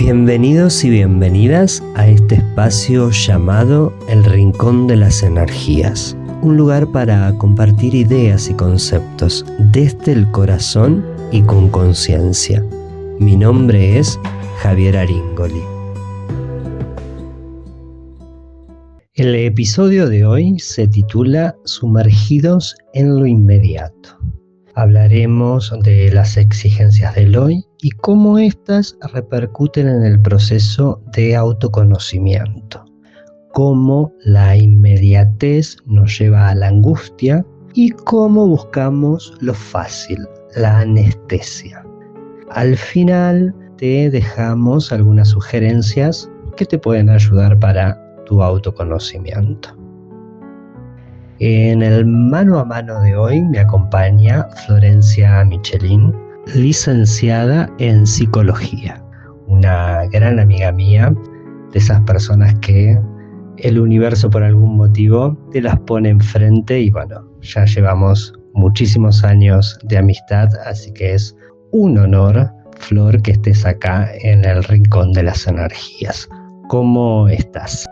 Bienvenidos y bienvenidas a este espacio llamado El Rincón de las Energías, un lugar para compartir ideas y conceptos desde el corazón y con conciencia. Mi nombre es Javier Aringoli. El episodio de hoy se titula Sumergidos en lo inmediato. Hablaremos de las exigencias del hoy y cómo éstas repercuten en el proceso de autoconocimiento, cómo la inmediatez nos lleva a la angustia y cómo buscamos lo fácil, la anestesia. Al final te dejamos algunas sugerencias que te pueden ayudar para tu autoconocimiento. En el mano a mano de hoy me acompaña Florencia Michelin, licenciada en psicología, una gran amiga mía, de esas personas que el universo por algún motivo te las pone enfrente y bueno, ya llevamos muchísimos años de amistad, así que es un honor, Flor, que estés acá en el Rincón de las Energías. ¿Cómo estás?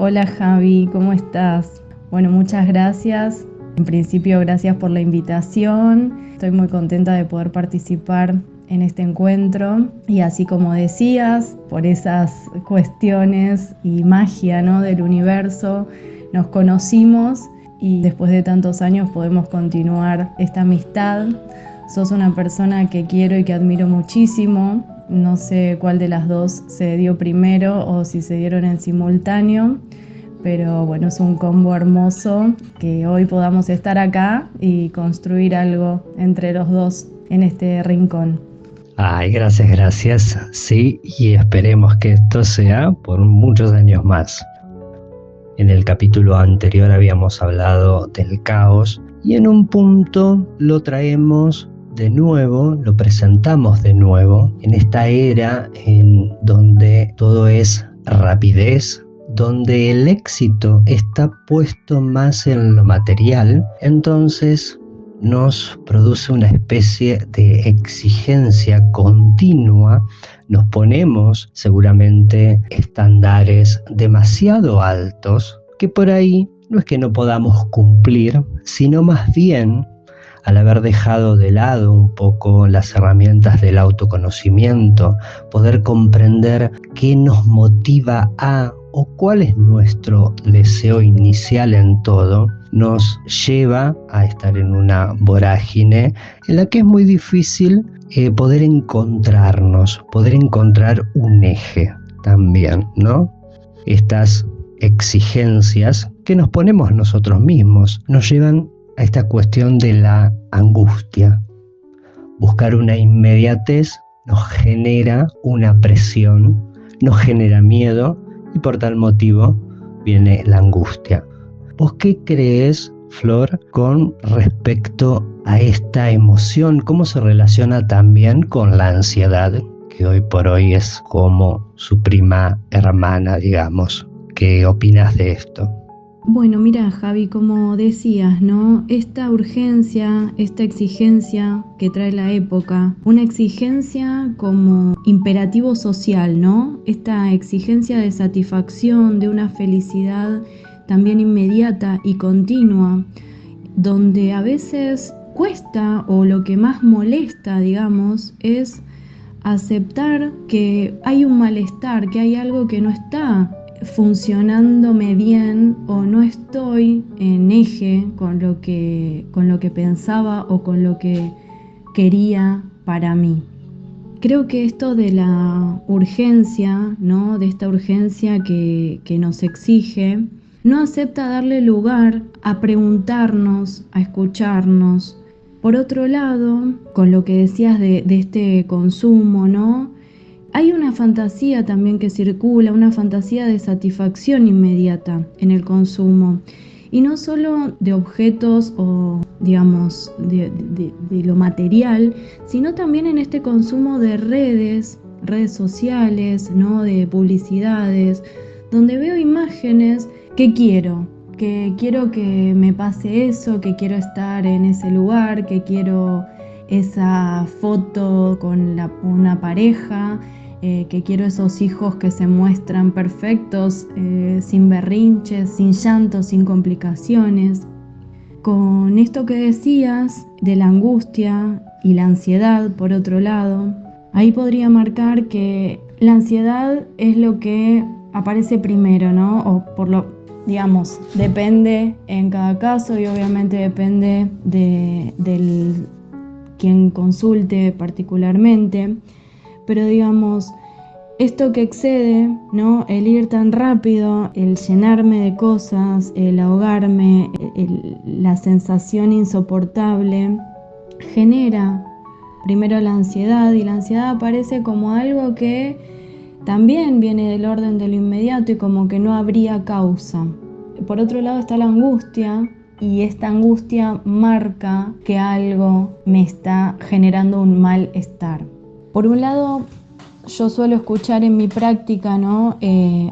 Hola Javi, ¿cómo estás? Bueno, muchas gracias. En principio, gracias por la invitación. Estoy muy contenta de poder participar en este encuentro. Y así como decías, por esas cuestiones y magia, ¿no?, del universo, nos conocimos y después de tantos años podemos continuar esta amistad. Sos una persona que quiero y que admiro muchísimo. No sé cuál de las dos se dio primero o si se dieron en simultáneo. Pero bueno, es un combo hermoso que hoy podamos estar acá y construir algo entre los dos en este rincón. Ay, gracias. Sí, y esperemos que esto sea por muchos años más. En el capítulo anterior habíamos hablado del caos y en un punto lo traemos de nuevo, lo presentamos de nuevo en esta era en donde todo es rapidez, donde el éxito está puesto más en lo material, entonces nos produce una especie de exigencia continua, nos ponemos seguramente estándares demasiado altos que por ahí no es que no podamos cumplir, sino más bien al haber dejado de lado un poco las herramientas del autoconocimiento, poder comprender qué nos motiva a o cuál es nuestro deseo inicial en todo, nos lleva a estar en una vorágine en la que es muy difícil poder encontrarnos, poder encontrar un eje también, ¿no? Estas exigencias que nos ponemos nosotros mismos nos llevan a esta cuestión de la angustia. Buscar una inmediatez nos genera una presión, nos genera miedo y por tal motivo viene la angustia. ¿Vos qué crees, Flor, con respecto a esta emoción? ¿Cómo se relaciona también con la ansiedad, que hoy por hoy es como su prima hermana, digamos? ¿Qué opinas de esto? Bueno, mira Javi, como decías, ¿no? Esta urgencia, esta exigencia que trae la época, una exigencia como imperativo social, ¿no? Esta exigencia de satisfacción, de una felicidad también inmediata y continua, donde a veces cuesta o lo que más molesta, digamos, es aceptar que hay un malestar, que hay algo que no está funcionándome bien o no estoy en eje con lo que pensaba o con lo que quería para mí. Creo que esto de la urgencia, ¿no?, de esta urgencia que nos exige, no acepta darle lugar a preguntarnos, a escucharnos. Por otro lado, con lo que decías de este consumo, ¿no?, hay una fantasía también que circula, una fantasía de satisfacción inmediata en el consumo. Y no solo de objetos o, digamos, de lo material, sino también en este consumo de redes sociales, ¿no?, de publicidades, donde veo imágenes que quiero que me pase eso, que quiero estar en ese lugar, que quiero esa foto con una pareja. que quiero esos hijos que se muestran perfectos, sin berrinches, sin llantos, sin complicaciones. Con esto que decías de la angustia y la ansiedad, por otro lado, ahí podría marcar que la ansiedad es lo que aparece primero, ¿no? Digamos, depende en cada caso y obviamente depende del quien consulte particularmente, pero digamos, esto que excede, ¿no? El ir tan rápido, el llenarme de cosas, el ahogarme, la sensación insoportable, genera primero la ansiedad, y la ansiedad aparece como algo que también viene del orden de lo inmediato y como que no habría causa. Por otro lado está la angustia, y esta angustia marca que algo me está generando un malestar. Por un lado, yo suelo escuchar en mi práctica, ¿no?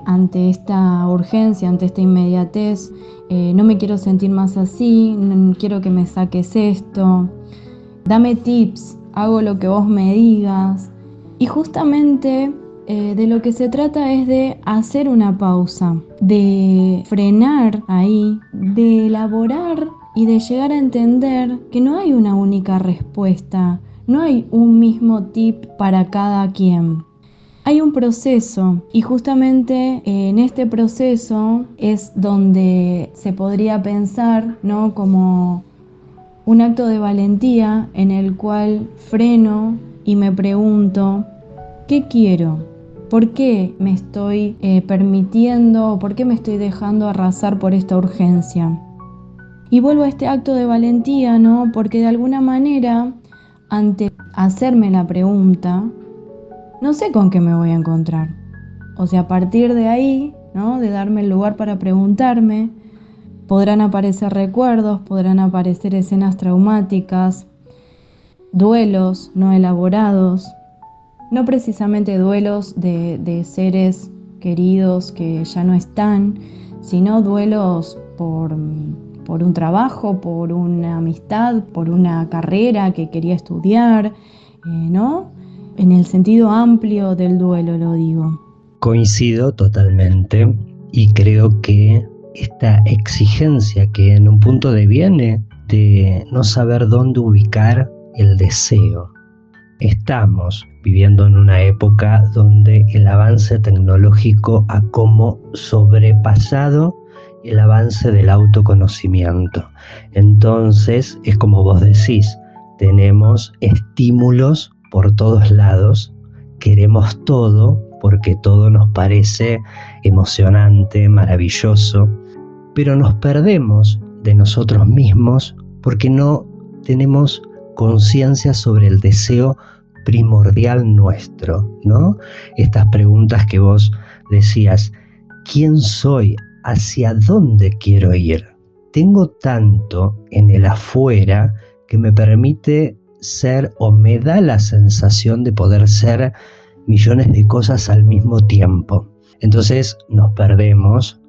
Ante esta urgencia, ante esta inmediatez, no me quiero sentir más así, no quiero que me saques esto, dame tips, hago lo que vos me digas. Y justamente de lo que se trata es de hacer una pausa, de frenar ahí, de elaborar y de llegar a entender que no hay una única respuesta, no hay un mismo tip para cada quien. Hay un proceso, y justamente en este proceso es donde se podría pensar, ¿no?, como un acto de valentía en el cual freno y me pregunto, ¿qué quiero? ¿Por qué me estoy permitiendo o por qué me estoy dejando arrasar por esta urgencia? Y vuelvo a este acto de valentía, ¿no? Porque de alguna manera, ante hacerme la pregunta, no sé con qué me voy a encontrar. O sea, a partir de ahí, ¿no?, de darme el lugar para preguntarme, podrán aparecer recuerdos, podrán aparecer escenas traumáticas, duelos no elaborados, no precisamente duelos de seres queridos que ya no están, sino duelos por un trabajo, por una amistad, por una carrera que quería estudiar, ¿no? En el sentido amplio del duelo lo digo. Coincido totalmente y creo que esta exigencia que en un punto deviene de no saber dónde ubicar el deseo. Estamos viviendo en una época donde el avance tecnológico ha como sobrepasado el avance del autoconocimiento. Entonces, es como vos decís, tenemos estímulos por todos lados, queremos todo porque todo nos parece emocionante, maravilloso, pero nos perdemos de nosotros mismos porque no tenemos conciencia sobre el deseo primordial nuestro, ¿no? Estas preguntas que vos decías, ¿quién soy? ¿Hacia dónde quiero ir? Tengo tanto en el afuera que me permite ser o me da la sensación de poder ser millones de cosas al mismo tiempo. Entonces nos perdemos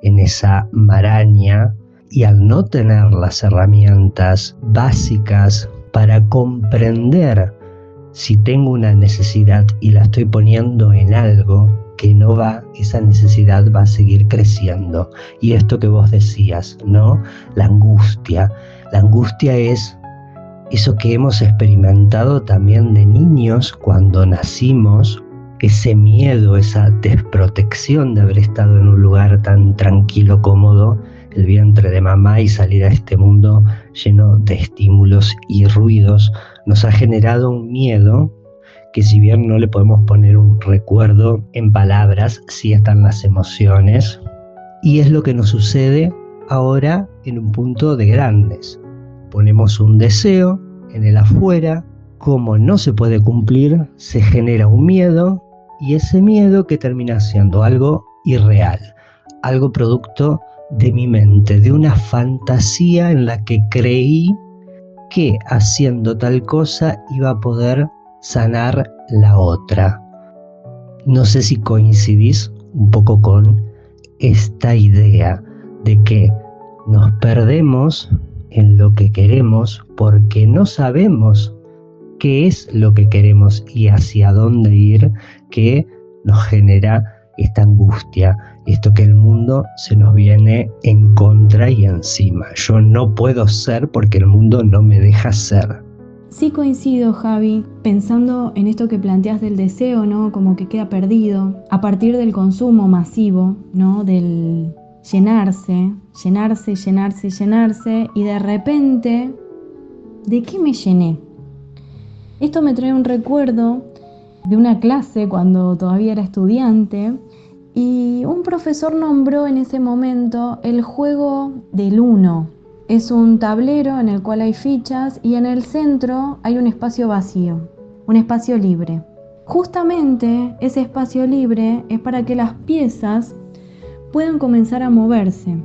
en esa maraña y al no tener las herramientas básicas para comprender si tengo una necesidad y la estoy poniendo en algo que no va, esa necesidad va a seguir creciendo. Y esto que vos decías, ¿no? La angustia es eso que hemos experimentado también de niños cuando nacimos, ese miedo, esa desprotección de haber estado en un lugar tan tranquilo, cómodo, el vientre de mamá, y salir a este mundo lleno de estímulos y ruidos, nos ha generado un miedo que, si bien no le podemos poner un recuerdo en palabras, sí están las emociones, y es lo que nos sucede ahora en un punto de grandes. Ponemos un deseo en el afuera, como no se puede cumplir, se genera un miedo, y ese miedo que termina siendo algo irreal, algo producto de mi mente, de una fantasía en la que creí que haciendo tal cosa iba a poder sanar la otra. No sé si coincidís un poco con esta idea de que nos perdemos en lo que queremos porque no sabemos qué es lo que queremos y hacia dónde ir, que nos genera esta angustia, esto que el mundo se nos viene en contra y encima. Yo no puedo ser porque el mundo no me deja ser. Sí coincido, Javi, pensando en esto que planteas del deseo, ¿no? Como que queda perdido a partir del consumo masivo, ¿no? Del llenarse, y de repente, ¿de qué me llené? Esto me trae un recuerdo de una clase cuando todavía era estudiante y un profesor nombró en ese momento el juego del uno. Es un tablero en el cual hay fichas y en el centro hay un espacio vacío, un espacio libre. Justamente ese espacio libre es para que las piezas puedan comenzar a moverse.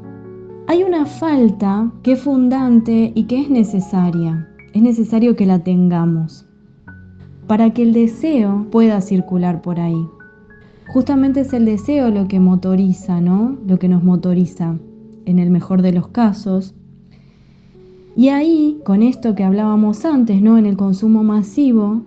Hay una falta que es fundante y que es necesaria. Es necesario que la tengamos para que el deseo pueda circular por ahí. Justamente es el deseo lo que motoriza, ¿no? Lo que nos motoriza en el mejor de los casos. Y ahí, con esto que hablábamos antes, ¿no? En el consumo masivo,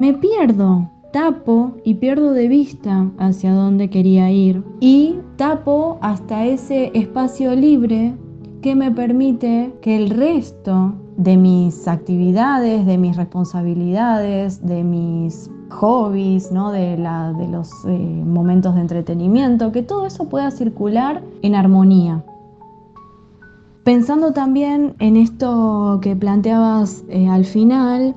me pierdo, tapo y pierdo de vista hacia dónde quería ir y tapo hasta ese espacio libre que me permite que el resto de mis actividades, de mis responsabilidades, de mis hobbies, ¿no? de los momentos de entretenimiento, que todo eso pueda circular en armonía. Pensando también en esto que planteabas al final,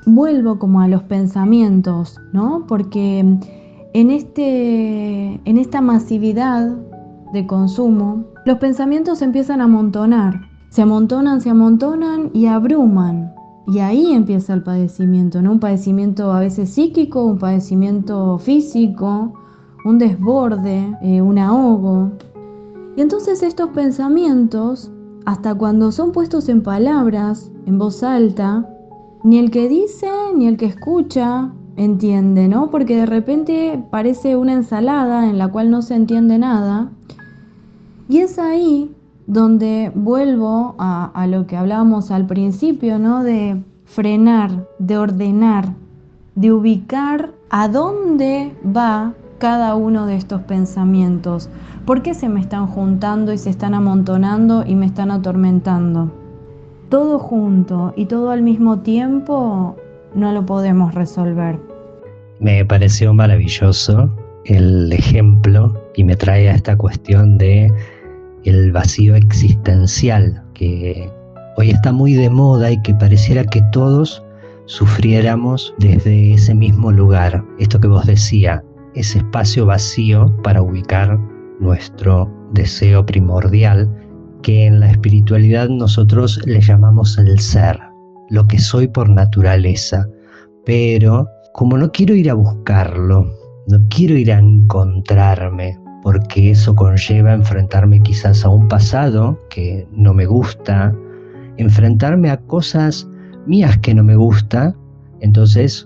vuelvo como a los pensamientos, ¿no? Porque en esta masividad de consumo, los pensamientos se empiezan a amontonar. Se amontonan y abruman. Y ahí empieza el padecimiento, ¿no? Un padecimiento a veces psíquico, un padecimiento físico, un desborde, un ahogo. Y entonces estos pensamientos, hasta cuando son puestos en palabras, en voz alta, ni el que dice ni el que escucha entiende, ¿no? Porque de repente parece una ensalada en la cual no se entiende nada. Y es ahí donde vuelvo a lo que hablábamos al principio, ¿no? De frenar, de ordenar, de ubicar a dónde va cada uno de estos pensamientos. ¿Por qué se me están juntando y se están amontonando y me están atormentando? Todo junto y todo al mismo tiempo no lo podemos resolver. Me pareció maravilloso el ejemplo y me trae a esta cuestión de el vacío existencial que hoy está muy de moda y que pareciera que todos sufriéramos desde ese mismo lugar. Esto que vos decías, ese espacio vacío para ubicar nuestro deseo primordial, que en la espiritualidad nosotros le llamamos el ser, lo que soy por naturaleza. Pero como no quiero ir a buscarlo, no quiero ir a encontrarme, porque eso conlleva enfrentarme quizás a un pasado que no me gusta, enfrentarme a cosas mías que no me gusta, entonces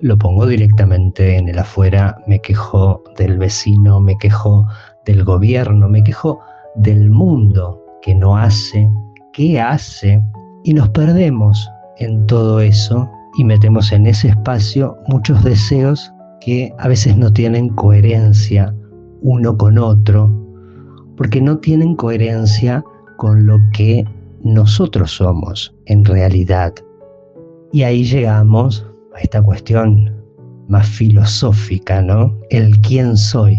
lo pongo directamente en el afuera, me quejo del vecino, me quejo del gobierno, me quejo del mundo que no hace, que hace, y nos perdemos en todo eso y metemos en ese espacio muchos deseos que a veces no tienen coherencia uno con otro, porque no tienen coherencia con lo que nosotros somos en realidad. Y ahí llegamos a esta cuestión más filosófica, ¿no? El quién soy.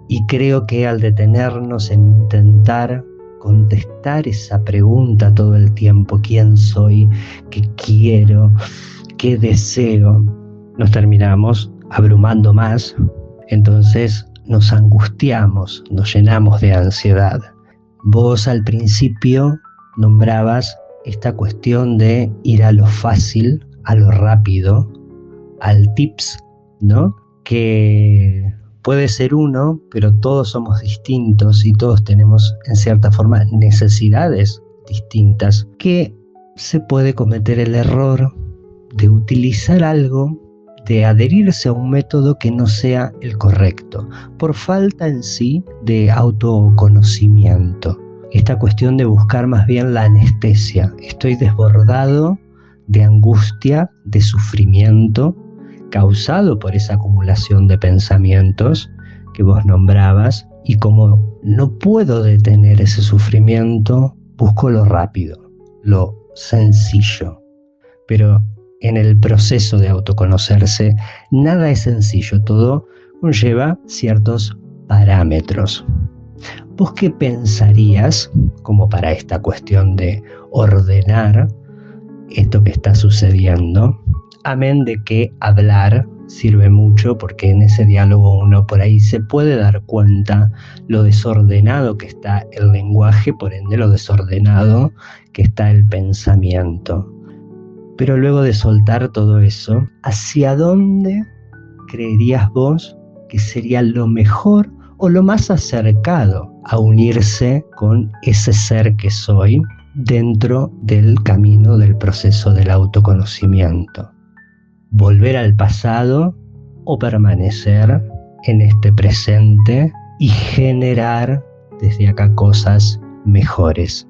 Y creo que al detenernos en intentar contestar esa pregunta todo el tiempo, ¿quién soy? ¿Qué quiero? ¿Qué deseo? Nos terminamos abrumando más, entonces nos angustiamos, nos llenamos de ansiedad. Vos al principio nombrabas esta cuestión de ir a lo fácil, a lo rápido, al tips, ¿no? Que puede ser uno, pero todos somos distintos y todos tenemos en cierta forma necesidades distintas, que se puede cometer el error de utilizar algo, de adherirse a un método que no sea el correcto, por falta en sí de autoconocimiento. Esta cuestión de buscar más bien la anestesia. Estoy desbordado de angustia, de sufrimiento, causado por esa acumulación de pensamientos que vos nombrabas, y como no puedo detener ese sufrimiento, busco lo rápido, lo sencillo. Pero en el proceso de autoconocerse, nada es sencillo, todo conlleva ciertos parámetros. ¿Vos qué pensarías, como para esta cuestión de ordenar esto que está sucediendo? Amén de que hablar sirve mucho, porque en ese diálogo uno por ahí se puede dar cuenta lo desordenado que está el lenguaje, por ende lo desordenado que está el pensamiento. Pero luego de soltar todo eso, ¿hacia dónde creerías vos que sería lo mejor o lo más acercado a unirse con ese ser que soy dentro del camino del proceso del autoconocimiento? ¿Volver al pasado o permanecer en este presente y generar desde acá cosas mejores?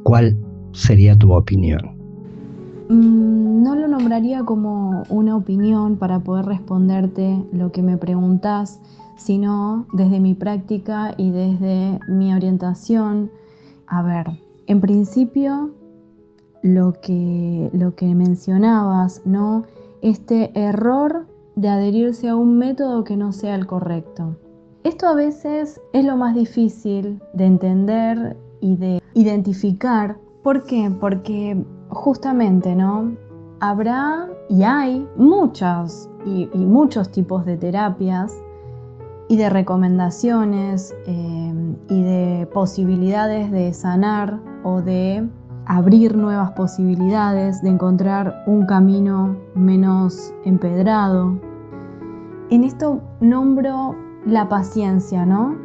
¿Cuál sería tu opinión? No lo nombraría como una opinión para poder responderte lo que me preguntás, sino desde mi práctica y desde mi orientación. A ver, en principio, lo que mencionabas, ¿no? Este error de adherirse a un método que no sea el correcto. Esto a veces es lo más difícil de entender y de identificar. ¿Por qué? Porque justamente, ¿no? Habrá y hay muchos tipos de terapias y de recomendaciones y de posibilidades de sanar o de abrir nuevas posibilidades, de encontrar un camino menos empedrado. En esto nombro la paciencia, ¿no?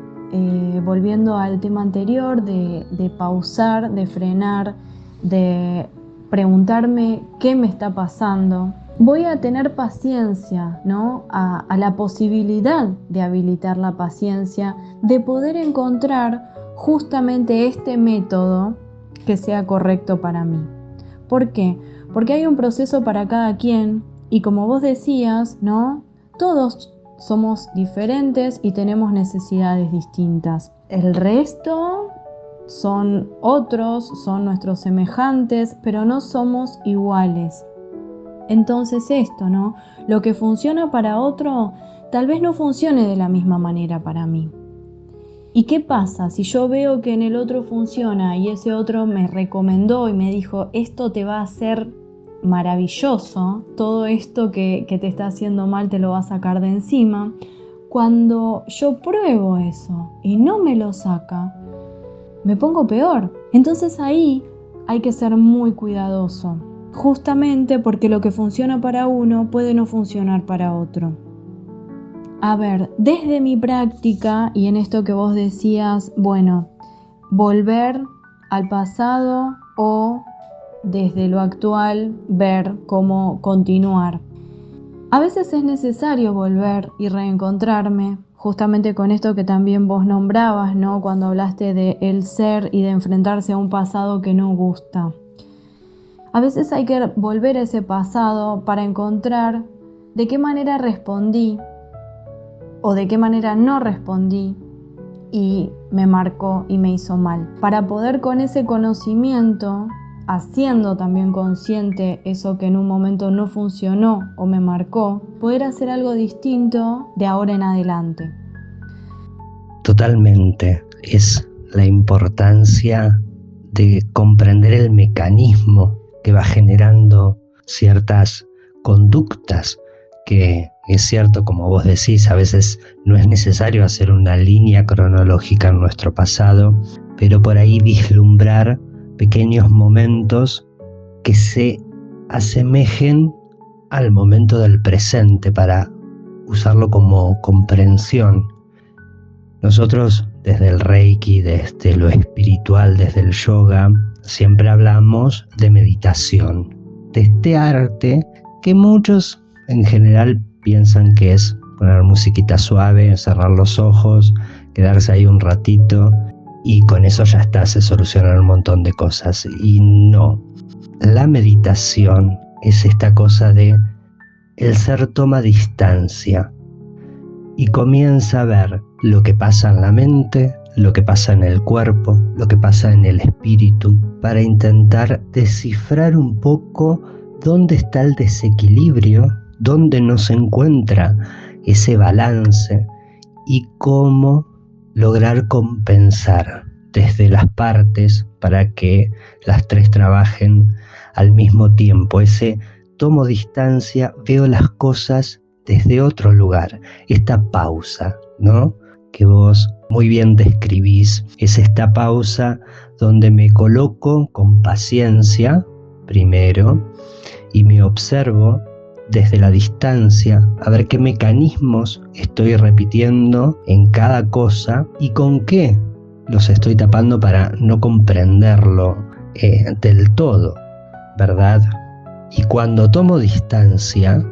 Volviendo al tema anterior de pausar, de frenar, de preguntarme qué me está pasando. Voy a tener paciencia, ¿no? A la posibilidad de habilitar la paciencia, de poder encontrar justamente este método que sea correcto para mí. ¿Por qué? Porque hay un proceso para cada quien y como vos decías, ¿no? Todos somos diferentes y tenemos necesidades distintas. El resto son otros, son nuestros semejantes, pero no somos iguales. Entonces esto, ¿no? Lo que funciona para otro, tal vez no funcione de la misma manera para mí. ¿Y qué pasa si yo veo que en el otro funciona y ese otro me recomendó y me dijo, esto te va a hacer maravilloso, todo esto que te está haciendo mal te lo va a sacar de encima? Cuando yo pruebo eso y no me lo saca, me pongo peor. Entonces ahí hay que ser muy cuidadoso, justamente porque lo que funciona para uno puede no funcionar para otro. A ver, desde mi práctica y en esto que vos decías, bueno, volver al pasado o desde lo actual ver cómo continuar. A veces es necesario volver y reencontrarme, justamente con esto que también vos nombrabas, ¿no? Cuando hablaste de el ser y de enfrentarse a un pasado que no gusta. A veces hay que volver a ese pasado para encontrar de qué manera respondí o de qué manera no respondí y me marcó y me hizo mal. Para poder con ese conocimiento, haciendo también consciente eso que en un momento no funcionó o me marcó, poder hacer algo distinto de ahora en adelante. Totalmente. Es la importancia de comprender el mecanismo que va generando ciertas conductas que es cierto, como vos decís, a veces no es necesario hacer una línea cronológica en nuestro pasado, pero por ahí vislumbrar pequeños momentos que se asemejen al momento del presente para usarlo como comprensión. Nosotros desde el Reiki, desde lo espiritual, desde el yoga, siempre hablamos de meditación, de este arte que muchos en general piensan que es poner musiquita suave, cerrar los ojos, quedarse ahí un ratito y con eso ya está, se solucionan un montón de cosas. Y no, la meditación es esta cosa de el ser toma distancia y comienza a ver lo que pasa en la mente, lo que pasa en el cuerpo, lo que pasa en el espíritu, para intentar descifrar un poco dónde está el desequilibrio, dónde no se encuentra ese balance y cómo lograr compensar desde las partes para que las tres trabajen al mismo tiempo. Ese tomo distancia, veo las cosas desde otro lugar, esta pausa, ¿no? Que vos muy bien describís, es esta pausa donde me coloco con paciencia primero y me observo desde la distancia a ver qué mecanismos estoy repitiendo en cada cosa y con qué los estoy tapando para no comprenderlo del todo, ¿verdad? Y cuando tomo distancia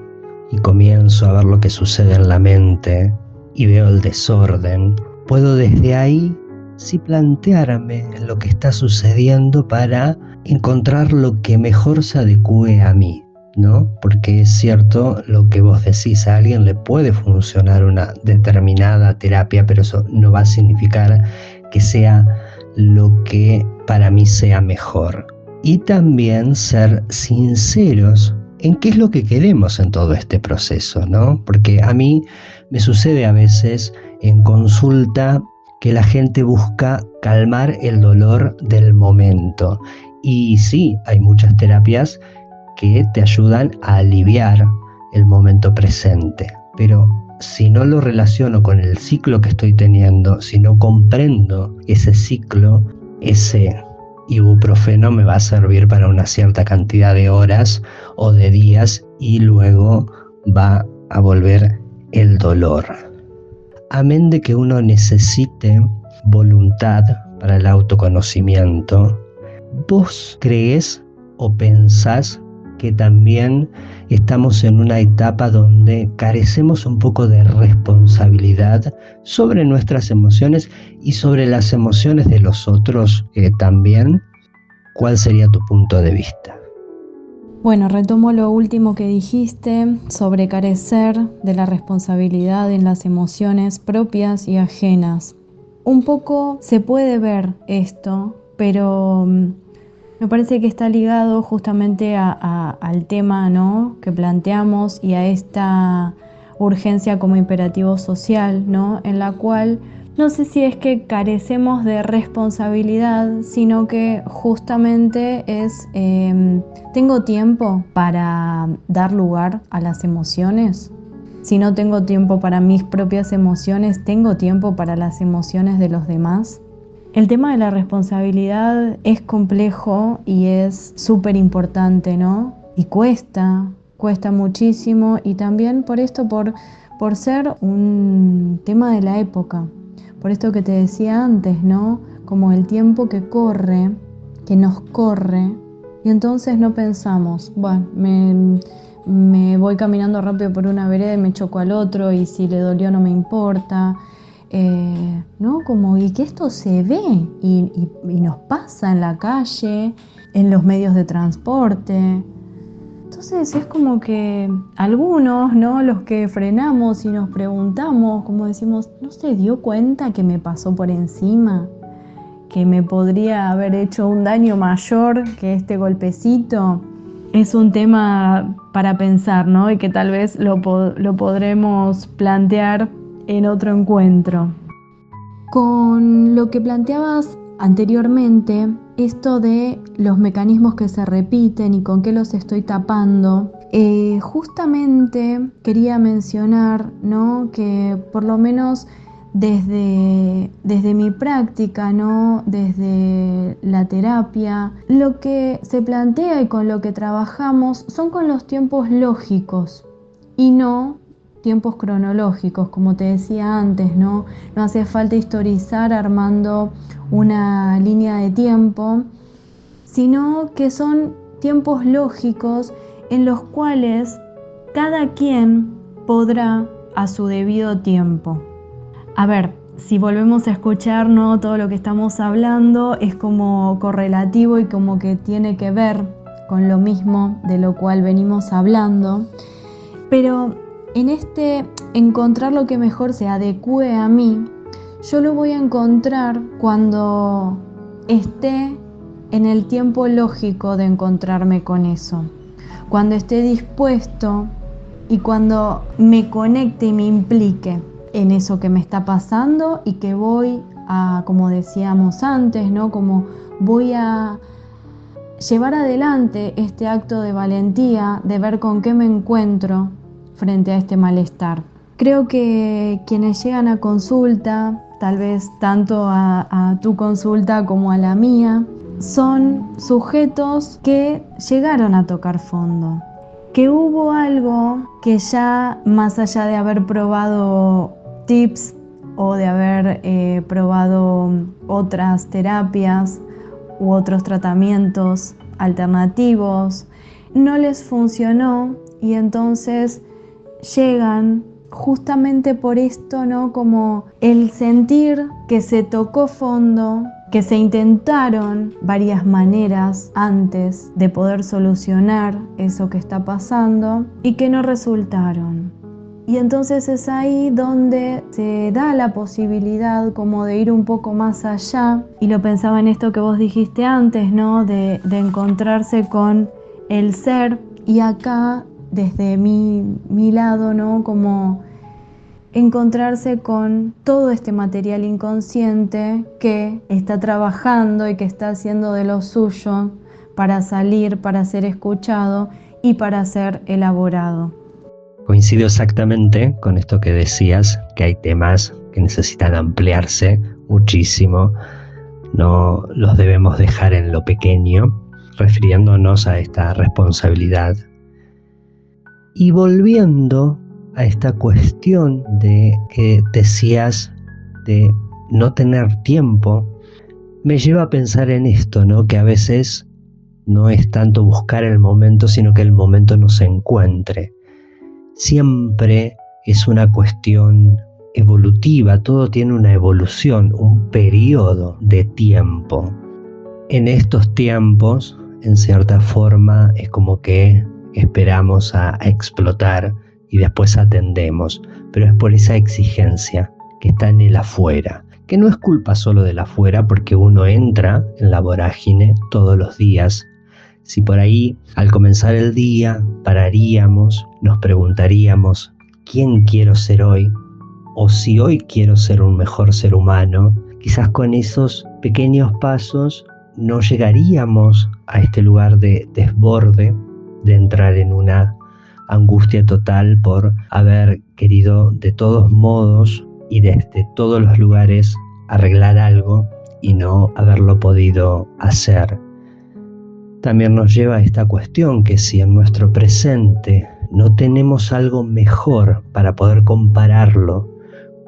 y comienzo a ver lo que sucede en la mente y veo el desorden, puedo desde ahí sí plantearme lo que está sucediendo para encontrar lo que mejor se adecue a mí, ¿no? Porque es cierto lo que vos decís, a alguien le puede funcionar una determinada terapia, pero eso no va a significar que sea lo que para mí sea mejor. Y también ser sinceros en qué es lo que queremos en todo este proceso, ¿no? Porque a mí me sucede a veces en consulta que la gente busca calmar el dolor del momento. Y sí, hay muchas terapias que te ayudan a aliviar el momento presente, pero si no lo relaciono con el ciclo que estoy teniendo, si no comprendo ese ciclo, ese ibuprofeno me va a servir para una cierta cantidad de horas o de días y luego va a volver el dolor. Amén de que uno necesite voluntad para el autoconocimiento, ¿vos crees o pensás que también estamos en una etapa donde carecemos un poco de responsabilidad sobre nuestras emociones y sobre las emociones de los otros también? ¿Cuál sería tu punto de vista? Bueno, retomo lo último que dijiste sobre carecer de la responsabilidad en las emociones propias y ajenas. Un poco se puede ver esto, pero me parece que está ligado justamente al tema, ¿no?, que planteamos y a esta urgencia como imperativo social, ¿no?, en la cual no sé si es que carecemos de responsabilidad, sino que justamente es, ¿tengo tiempo para dar lugar a las emociones? Si no tengo tiempo para mis propias emociones, ¿tengo tiempo para las emociones de los demás? El tema de la responsabilidad es complejo y es súper importante, ¿no? Y cuesta muchísimo, y también por esto, por ser un tema de la época. Por esto que te decía antes, ¿no? Como el tiempo que corre, que nos corre, y entonces no pensamos, bueno, me voy caminando rápido por una vereda y me choco al otro, y si le dolió no me importa. ¿No? Como, y que esto se ve y nos pasa en la calle, en los medios de transporte. Entonces es como que algunos, ¿no?, los que frenamos y nos preguntamos, como decimos, ¿no se dio cuenta que me pasó por encima? Que me podría haber hecho un daño mayor que este golpecito. Es un tema para pensar, ¿no? Y que tal vez lo podremos plantear en otro encuentro. Con lo que planteabas anteriormente, esto de los mecanismos que se repiten y con qué los estoy tapando, justamente quería mencionar, ¿no?, que por lo menos desde mi práctica, ¿no?, desde la terapia, lo que se plantea y con lo que trabajamos son con los tiempos lógicos y no tiempos cronológicos, como te decía antes, ¿no? No hace falta historizar armando una línea de tiempo, sino que son tiempos lógicos en los cuales cada quien podrá a su debido tiempo. A ver, si volvemos a escuchar, ¿no?, todo lo que estamos hablando es como correlativo y como que tiene que ver con lo mismo de lo cual venimos hablando. Pero en este encontrar lo que mejor se adecue a mí, yo lo voy a encontrar cuando esté en el tiempo lógico de encontrarme con eso, cuando esté dispuesto y cuando me conecte y me implique en eso que me está pasando y que voy a, como decíamos antes, ¿no? Como voy a llevar adelante este acto de valentía, de ver con qué me encuentro frente a este malestar. Creo que quienes llegan a consulta, tal vez tanto a tu consulta como a la mía, son sujetos que llegaron a tocar fondo, que hubo algo que ya, más allá de haber probado tips o de haber probado otras terapias u otros tratamientos alternativos, no les funcionó y entonces llegan justamente por esto, ¿no? Como el sentir que se tocó fondo, que se intentaron varias maneras antes de poder solucionar eso que está pasando y que no resultaron. Y entonces es ahí donde se da la posibilidad como de ir un poco más allá, y lo pensaba en esto que vos dijiste antes, ¿no? De encontrarse con el ser, y acá desde mi lado, ¿no? Como encontrarse con todo este material inconsciente que está trabajando y que está haciendo de lo suyo para salir, para ser escuchado y para ser elaborado. Coincido exactamente con esto que decías, que hay temas que necesitan ampliarse muchísimo, no los debemos dejar en lo pequeño, refiriéndonos a esta responsabilidad. Y volviendo a esta cuestión de que decías de no tener tiempo, me lleva a pensar en esto, ¿no? Que a veces no es tanto buscar el momento, sino que el momento nos encuentre. Siempre es una cuestión evolutiva, todo tiene una evolución, un periodo de tiempo. En estos tiempos, en cierta forma, es como que esperamos a explotar y después atendemos, pero es por esa exigencia que está en el afuera, que no es culpa solo del afuera, porque uno entra en la vorágine todos los días. Si por ahí, al comenzar el día, pararíamos, nos preguntaríamos ¿quién quiero ser hoy? O si hoy quiero ser un mejor ser humano, quizás con esos pequeños pasos no llegaríamos a este lugar de desborde, de entrar en una angustia total por haber querido de todos modos y desde todos los lugares arreglar algo y no haberlo podido hacer. También nos lleva a esta cuestión que si en nuestro presente no tenemos algo mejor para poder compararlo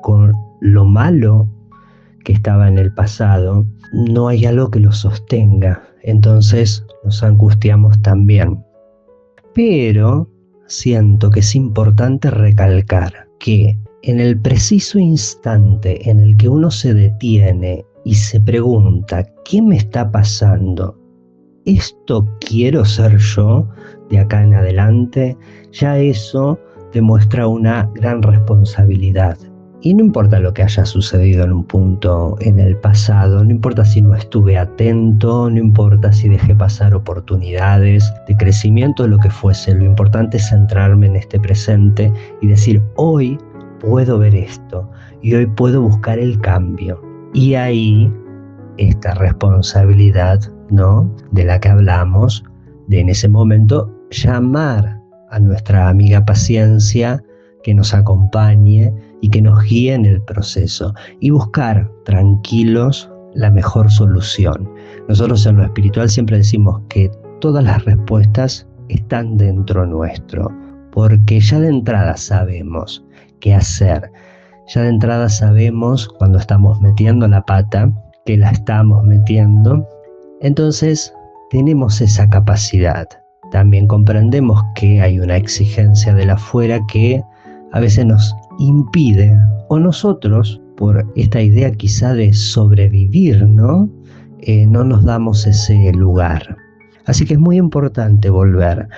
con lo malo que estaba en el pasado, no hay algo que lo sostenga, entonces nos angustiamos también. Pero siento que es importante recalcar que en el preciso instante en el que uno se detiene y se pregunta ¿qué me está pasando? ¿Esto quiero ser yo de acá en adelante? Ya eso demuestra una gran responsabilidad. Y no importa lo que haya sucedido en un punto en el pasado, no importa si no estuve atento, no importa si dejé pasar oportunidades de crecimiento, lo que fuese, lo importante es centrarme en este presente y decir, hoy puedo ver esto y hoy puedo buscar el cambio. Y ahí esta responsabilidad, ¿no?, de la que hablamos, de en ese momento llamar a nuestra amiga paciencia que nos acompañe y que nos guíe en el proceso y buscar tranquilos la mejor solución. Nosotros en lo espiritual siempre decimos que todas las respuestas están dentro nuestro, porque ya de entrada sabemos qué hacer, ya de entrada sabemos cuando estamos metiendo la pata, que la estamos metiendo, entonces tenemos esa capacidad. También comprendemos que hay una exigencia de la afuera que a veces nos impide, o nosotros, por esta idea quizá de sobrevivir, ¿no? No nos damos ese lugar. Así que es muy importante volver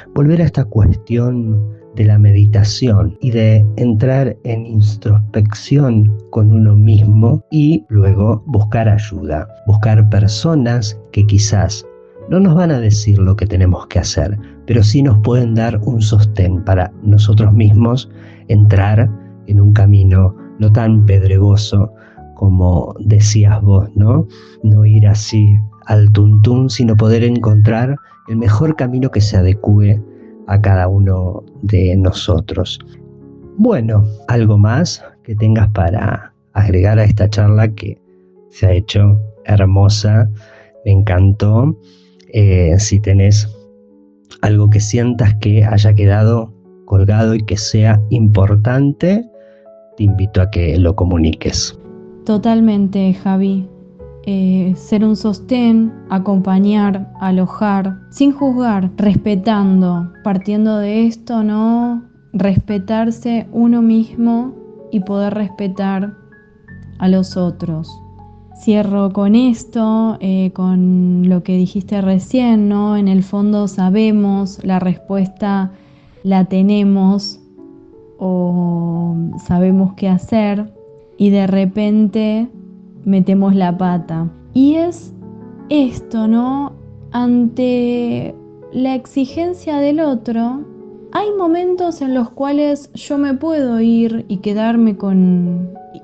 a esta cuestión de la meditación y de entrar en introspección con uno mismo y luego buscar ayuda, buscar personas que quizás no nos van a decir lo que tenemos que hacer, pero sí nos pueden dar un sostén para nosotros mismos entrar en un camino no tan pedregoso como decías vos, ¿no? No ir así al tuntún, sino poder encontrar el mejor camino que se adecue a cada uno de nosotros. Bueno, ¿algo más que tengas para agregar a esta charla que se ha hecho hermosa? Me encantó. Si tenés algo que sientas que haya quedado colgado y que sea importante, te invito a que lo comuniques. Totalmente, Javi. Ser un sostén, acompañar, alojar, sin juzgar, respetando, partiendo de esto, ¿no? Respetarse uno mismo y poder respetar a los otros. Cierro con esto, con lo que dijiste recién, ¿no? En el fondo sabemos, la respuesta la tenemos o sabemos qué hacer y de repente metemos la pata. Y es esto, ¿no? Ante la exigencia del otro, hay momentos en los cuales yo me puedo ir y quedarme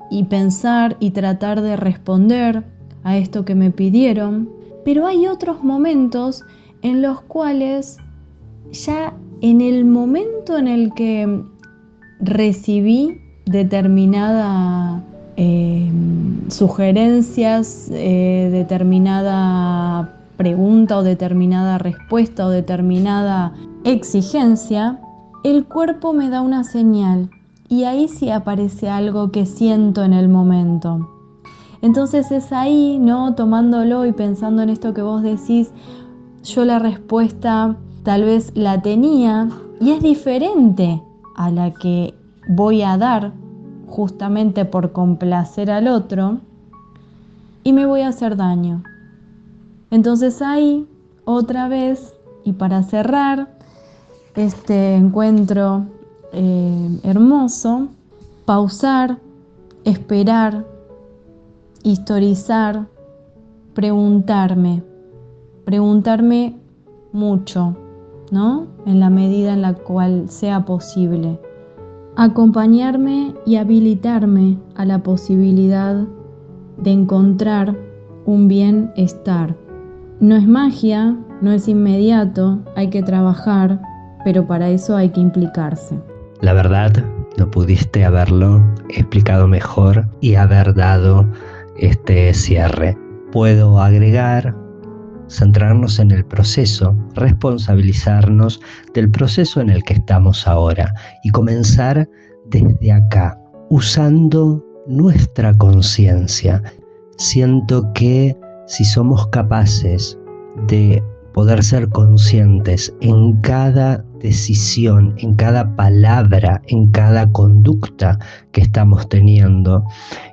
y pensar y tratar de responder a esto que me pidieron, pero hay otros momentos en los cuales ya en el momento en el que recibí determinada sugerencias, determinada pregunta o determinada respuesta o determinada exigencia, el cuerpo me da una señal y ahí sí aparece algo que siento en el momento. Entonces es ahí, ¿no? Tomándolo y pensando en esto que vos decís, yo la respuesta tal vez la tenía y es diferente a la que voy a dar justamente por complacer al otro y me voy a hacer daño. Entonces ahí, otra vez, y para cerrar este encuentro hermoso, pausar, esperar, historizar, preguntarme mucho, ¿no? En la medida en la cual sea posible. Acompañarme y habilitarme a la posibilidad de encontrar un bienestar. No es magia, no es inmediato, hay que trabajar, pero para eso hay que implicarse. La verdad, no pudiste haberlo explicado mejor y haber dado este cierre. Puedo agregar, centrarnos en el proceso, responsabilizarnos del proceso en el que estamos ahora y comenzar desde acá, usando nuestra conciencia. Siento que si somos capaces de poder ser conscientes en cada decisión, en cada palabra, en cada conducta que estamos teniendo,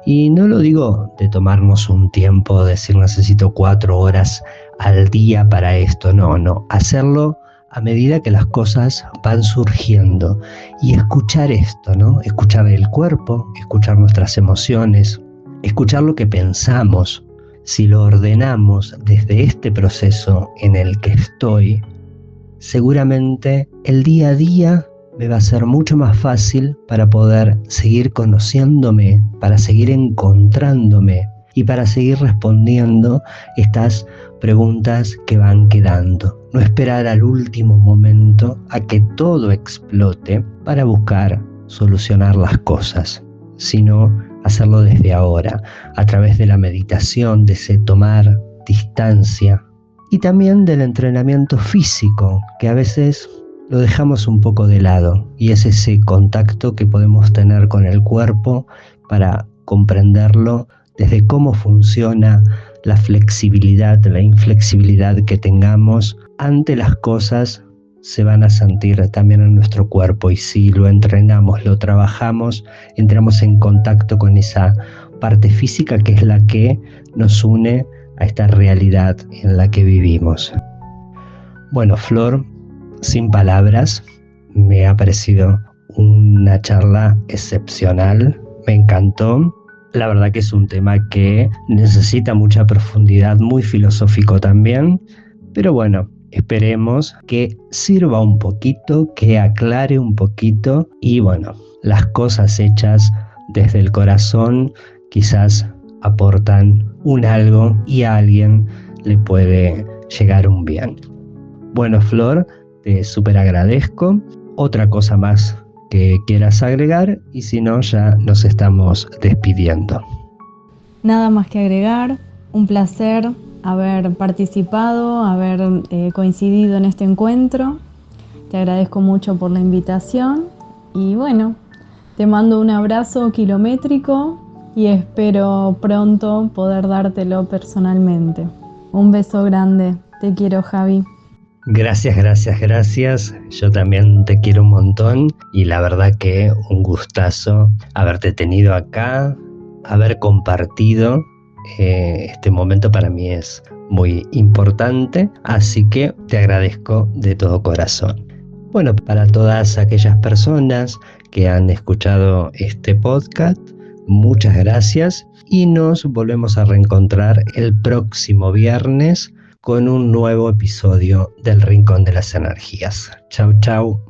y no lo digo de tomarnos un tiempo, decir necesito 4 horas al día para esto, no, hacerlo a medida que las cosas van surgiendo y escuchar esto, ¿no? Escuchar el cuerpo, escuchar nuestras emociones, escuchar lo que pensamos. Si lo ordenamos desde este proceso en el que estoy, seguramente el día a día me va a ser mucho más fácil para poder seguir conociéndome, para seguir encontrándome y para seguir respondiendo estas preguntas que van quedando. No esperar al último momento a que todo explote para buscar solucionar las cosas, sino hacerlo desde ahora, a través de la meditación, de ese tomar distancia y también del entrenamiento físico, que a veces lo dejamos un poco de lado, y es ese contacto que podemos tener con el cuerpo para comprenderlo desde cómo funciona la flexibilidad, la inflexibilidad que tengamos ante las cosas se van a sentir también en nuestro cuerpo, y si lo entrenamos, lo trabajamos, entramos en contacto con esa parte física que es la que nos une a esta realidad en la que vivimos. Bueno, Flor, sin palabras, me ha parecido una charla excepcional, me encantó. La verdad que es un tema que necesita mucha profundidad, muy filosófico también, pero bueno, esperemos que sirva un poquito, que aclare un poquito y bueno, las cosas hechas desde el corazón quizás aportan un algo y a alguien le puede llegar un bien. Bueno, Flor, te súper agradezco. Otra cosa más que quieras agregar y si no ya nos estamos despidiendo. Nada más que agregar, un placer haber participado, haber coincidido en este encuentro. Te agradezco mucho por la invitación y bueno, te mando un abrazo kilométrico y espero pronto poder dártelo personalmente. Un beso grande, te quiero, Javi. Gracias. Yo también te quiero un montón y la verdad que un gustazo haberte tenido acá, haber compartido. Este momento para mí es muy importante, así que te agradezco de todo corazón. Bueno, para todas aquellas personas que han escuchado este podcast, muchas gracias y nos volvemos a reencontrar el próximo viernes con un nuevo episodio del Rincón de las Energías. Chau.